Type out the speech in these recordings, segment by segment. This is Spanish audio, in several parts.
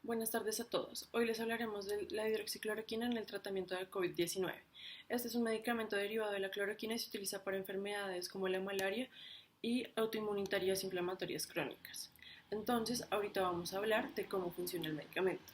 Buenas tardes a todos. Hoy les hablaremos de la hidroxicloroquina en el tratamiento del COVID-19. Este es un medicamento derivado de la cloroquina y se utiliza para enfermedades como la malaria y autoinmunitarias inflamatorias crónicas. Entonces, ahorita vamos a hablar de cómo funciona el medicamento.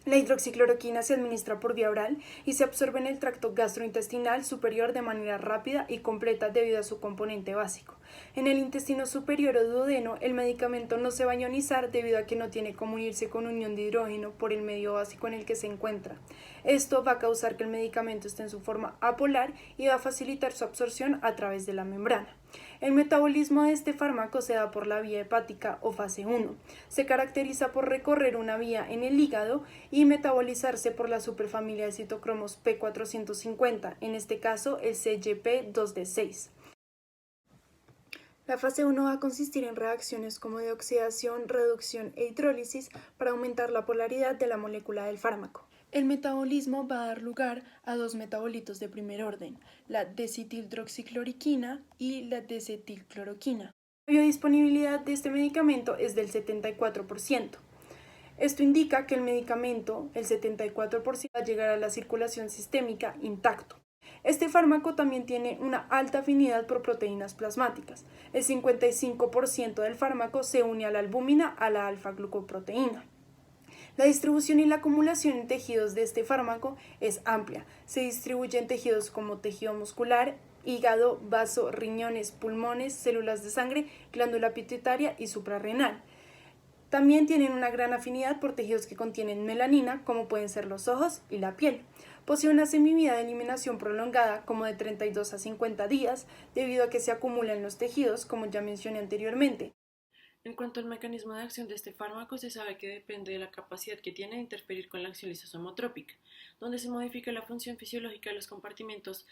La hidroxicloroquina se administra por vía oral y se absorbe en el tracto gastrointestinal superior de manera rápida y completa debido a su componente básico. En el intestino superior o duodeno, el medicamento no se va a ionizar debido a que no tiene cómo unirse con unión de hidrógeno por el medio básico en el que se encuentra. Esto va a causar que el medicamento esté en su forma apolar y va a facilitar su absorción a través de la membrana. El metabolismo de este fármaco se da por la vía hepática o fase 1. Se caracteriza por recorrer una vía en el hígado y metabolizarse por la superfamilia de citocromos P450, en este caso el CYP2D6. La fase 1 va a consistir en reacciones como de oxidación, reducción e hidrólisis para aumentar la polaridad de la molécula del fármaco. El metabolismo va a dar lugar a dos metabolitos de primer orden, la desitildroxicloroquina y la desetilcloroquina. La biodisponibilidad de este medicamento es del 74%. Esto indica que el medicamento, el 74%, va a llegar a la circulación sistémica intacto. Este fármaco también tiene una alta afinidad por proteínas plasmáticas. El 55% del fármaco se une a la albúmina, a la alfa-glucoproteína. La distribución y la acumulación en tejidos de este fármaco es amplia. Se distribuye en tejidos como tejido muscular, hígado, vaso, riñones, pulmones, células de sangre, glándula pituitaria y suprarrenal. También tienen una gran afinidad por tejidos que contienen melanina, como pueden ser los ojos y la piel. Posee una semivida de eliminación prolongada, como de 32 a 50 días, debido a que se acumula en los tejidos, como ya mencioné anteriormente. En cuanto al mecanismo de acción de este fármaco, se sabe que depende de la capacidad que tiene de interferir con la acción lisosomotrópica, donde se modifica la función fisiológica de los compartimentos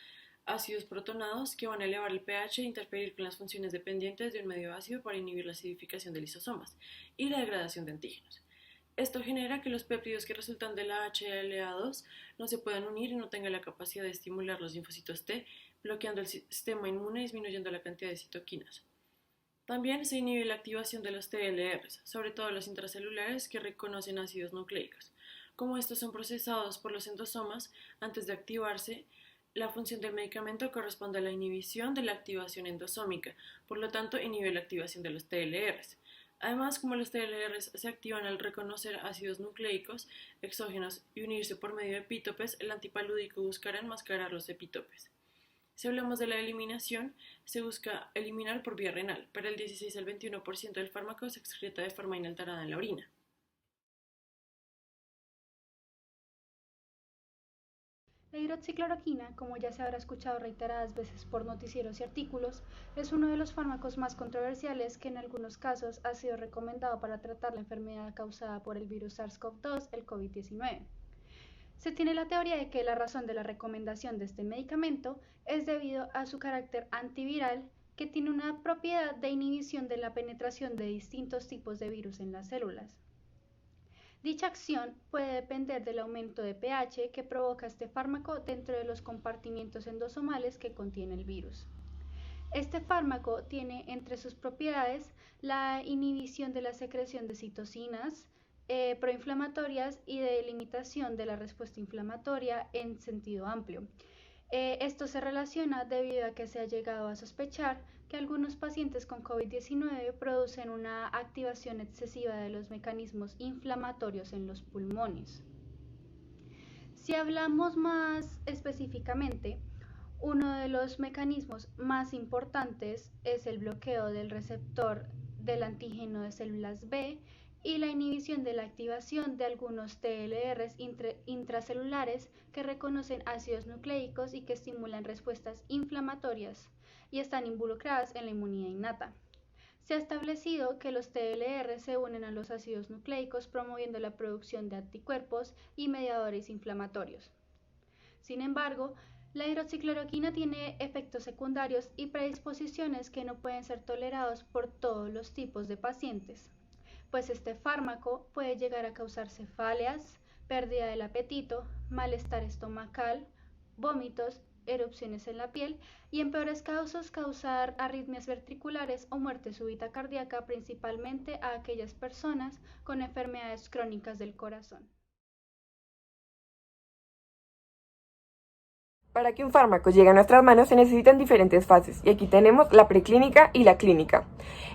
ácidos protonados que van a elevar el pH e interferir con las funciones dependientes de un medio ácido para inhibir la acidificación de lisosomas y la degradación de antígenos. Esto genera que los péptidos que resultan de la HLA2 no se puedan unir y no tengan la capacidad de estimular los linfocitos T, bloqueando el sistema inmune y disminuyendo la cantidad de citoquinas. También se inhibe la activación de los TLRs, sobre todo los intracelulares que reconocen ácidos nucleicos. Como estos son procesados por los endosomas antes de activarse, la función del medicamento corresponde a la inhibición de la activación endosómica, por lo tanto inhibe la activación de los TLRs. Además, como los TLRs se activan al reconocer ácidos nucleicos exógenos y unirse por medio de epítopes, el antipalúdico buscará enmascarar los epítopes. Si hablamos de la eliminación, se busca eliminar por vía renal, pero el 16 al 21% del fármaco se excreta de forma inalterada en la orina. La hidroxicloroquina, como ya se habrá escuchado reiteradas veces por noticieros y artículos, es uno de los fármacos más controversiales que en algunos casos ha sido recomendado para tratar la enfermedad causada por el virus SARS-CoV-2, el COVID-19. Se tiene la teoría de que la razón de la recomendación de este medicamento es debido a su carácter antiviral, que tiene una propiedad de inhibición de la penetración de distintos tipos de virus en las células. Dicha acción puede depender del aumento de pH que provoca este fármaco dentro de los compartimientos endosomales que contiene el virus. Este fármaco tiene entre sus propiedades la inhibición de la secreción de citocinas proinflamatorias y de limitación de la respuesta inflamatoria en sentido amplio. Esto se relaciona debido a que se ha llegado a sospechar que algunos pacientes con COVID-19 producen una activación excesiva de los mecanismos inflamatorios en los pulmones. Si hablamos más específicamente, uno de los mecanismos más importantes es el bloqueo del receptor del antígeno de células B y la inhibición de la activación de algunos TLRs intracelulares que reconocen ácidos nucleicos y que estimulan respuestas inflamatorias y están involucradas en la inmunidad innata. Se ha establecido que los TLR se unen a los ácidos nucleicos promoviendo la producción de anticuerpos y mediadores inflamatorios. Sin embargo, la hidroxicloroquina tiene efectos secundarios y predisposiciones que no pueden ser tolerados por todos los tipos de pacientes, pues este fármaco puede llegar a causar cefaleas, pérdida del apetito, malestar estomacal, vómitos erupciones en la piel y en peores casos causar arritmias ventriculares o muerte súbita cardíaca, principalmente a aquellas personas con enfermedades crónicas del corazón. Para que un fármaco llegue a nuestras manos se necesitan diferentes fases, y aquí tenemos la preclínica y la clínica.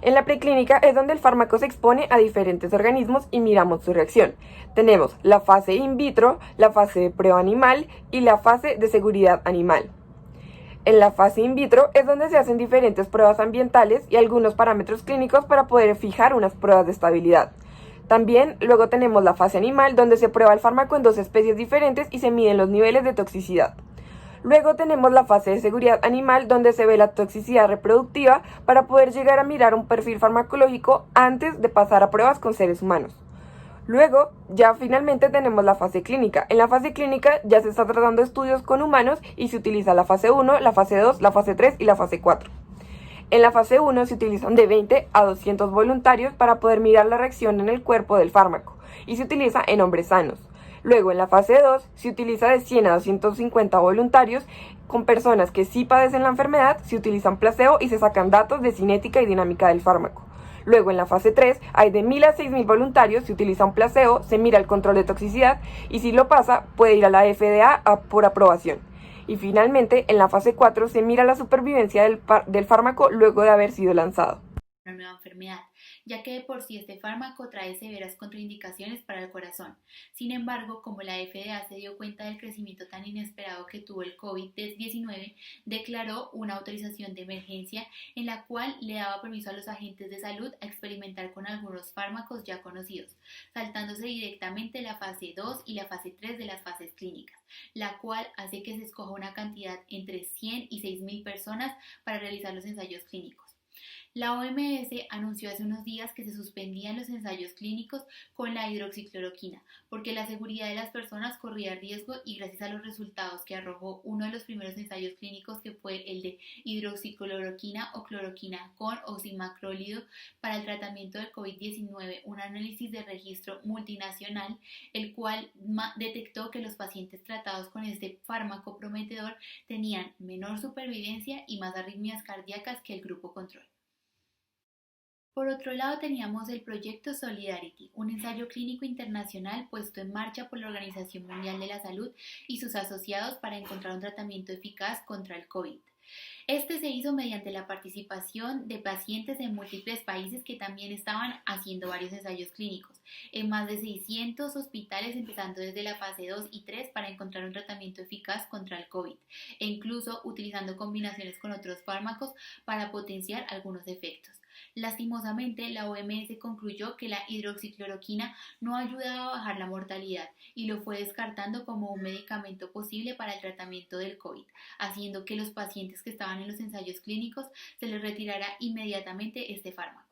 En la preclínica es donde el fármaco se expone a diferentes organismos y miramos su reacción. Tenemos la fase in vitro, la fase de prueba animal y la fase de seguridad animal. En la fase in vitro es donde se hacen diferentes pruebas ambientales y algunos parámetros clínicos para poder fijar unas pruebas de estabilidad. También luego tenemos la fase animal, donde se prueba el fármaco en 2 especies diferentes y se miden los niveles de toxicidad. Luego tenemos la fase de seguridad animal, donde se ve la toxicidad reproductiva para poder llegar a mirar un perfil farmacológico antes de pasar a pruebas con seres humanos. Luego, ya finalmente tenemos la fase clínica. En la fase clínica ya se está tratando estudios con humanos y se utiliza la fase 1, la fase 2, la fase 3 y la fase 4. En la fase 1 se utilizan de 20 a 200 voluntarios para poder mirar la reacción en el cuerpo del fármaco y se utiliza en hombres sanos. Luego, en la fase 2, se utiliza de 100 a 250 voluntarios con personas que sí padecen la enfermedad, se utilizan placebo y se sacan datos de cinética y dinámica del fármaco. Luego, en la fase 3, hay de 1000 a 6000 voluntarios, se utiliza un placebo, se mira el control de toxicidad y si lo pasa, puede ir a la FDA por aprobación. Y finalmente, en la fase 4, se mira la supervivencia del fármaco luego de haber sido lanzado. Una nueva enfermedad, ya que de por sí este fármaco trae severas contraindicaciones para el corazón. Sin embargo, como la FDA se dio cuenta del crecimiento tan inesperado que tuvo el COVID-19, declaró una autorización de emergencia en la cual le daba permiso a los agentes de salud a experimentar con algunos fármacos ya conocidos, saltándose directamente la fase 2 y la fase 3 de las fases clínicas, la cual hace que se escoja una cantidad entre 100 y 6000 personas para realizar los ensayos clínicos. La OMS anunció hace unos días que se suspendían los ensayos clínicos con la hidroxicloroquina porque la seguridad de las personas corría riesgo y gracias a los resultados que arrojó uno de los primeros ensayos clínicos que fue el de hidroxicloroquina o cloroquina con oximacrolido para el tratamiento del COVID-19, un análisis de registro multinacional el cual detectó que los pacientes tratados con este fármaco prometedor tenían menor supervivencia y más arritmias cardíacas que el grupo control. Por otro lado teníamos el proyecto Solidarity, un ensayo clínico internacional puesto en marcha por la Organización Mundial de la Salud y sus asociados para encontrar un tratamiento eficaz contra el COVID. Este se hizo mediante la participación de pacientes en múltiples países que también estaban haciendo varios ensayos clínicos, en más de 600 hospitales empezando desde la fase 2 y 3 para encontrar un tratamiento eficaz contra el COVID, e incluso utilizando combinaciones con otros fármacos para potenciar algunos efectos. Lastimosamente, la OMS concluyó que la hidroxicloroquina no ayudaba a bajar la mortalidad y lo fue descartando como un medicamento posible para el tratamiento del COVID, haciendo que los pacientes que estaban en los ensayos clínicos se les retirara inmediatamente este fármaco.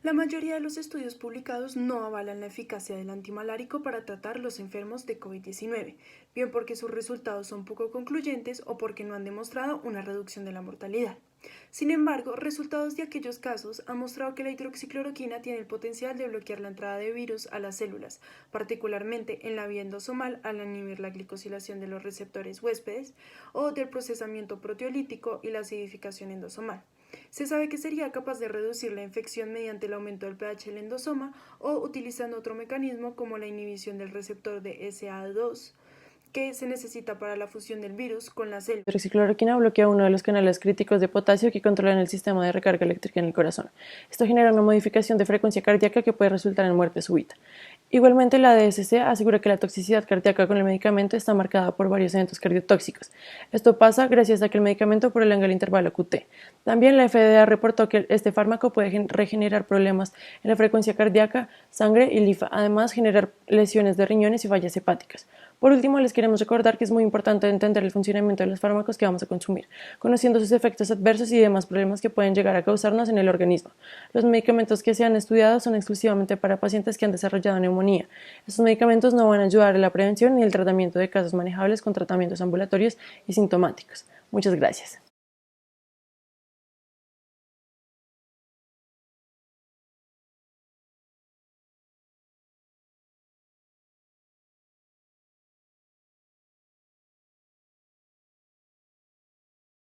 La mayoría de los estudios publicados no avalan la eficacia del antimalárico para tratar los enfermos de COVID-19, bien porque sus resultados son poco concluyentes o porque no han demostrado una reducción de la mortalidad. Sin embargo, resultados de aquellos casos han mostrado que la hidroxicloroquina tiene el potencial de bloquear la entrada de virus a las células, particularmente en la vía endosomal al inhibir la glicosilación de los receptores huéspedes o del procesamiento proteolítico y la acidificación endosomal. Se sabe que sería capaz de reducir la infección mediante el aumento del pH del endosoma o utilizando otro mecanismo como la inhibición del receptor de SA2 que se necesita para la fusión del virus con la célula. La hidroxicloroquina bloquea uno de los canales críticos de potasio que controlan el sistema de recarga eléctrica en el corazón. Esto genera una modificación de frecuencia cardíaca que puede resultar en muerte súbita. Igualmente, la DSC asegura que la toxicidad cardíaca con el medicamento está marcada por varios eventos cardiotóxicos. Esto pasa gracias a que el medicamento prolonga el intervalo QT. También la FDA reportó que este fármaco puede regenerar problemas en la frecuencia cardíaca, sangre y linfa, además generar lesiones de riñones y fallas hepáticas. Por último, les queremos recordar que es muy importante entender el funcionamiento de los fármacos que vamos a consumir, conociendo sus efectos adversos y demás problemas que pueden llegar a causarnos en el organismo. Los medicamentos que se han estudiado son exclusivamente para pacientes que han desarrollado neumonía. Estos medicamentos no van a ayudar en la prevención ni el tratamiento de casos manejables con tratamientos ambulatorios y sintomáticos. Muchas gracias.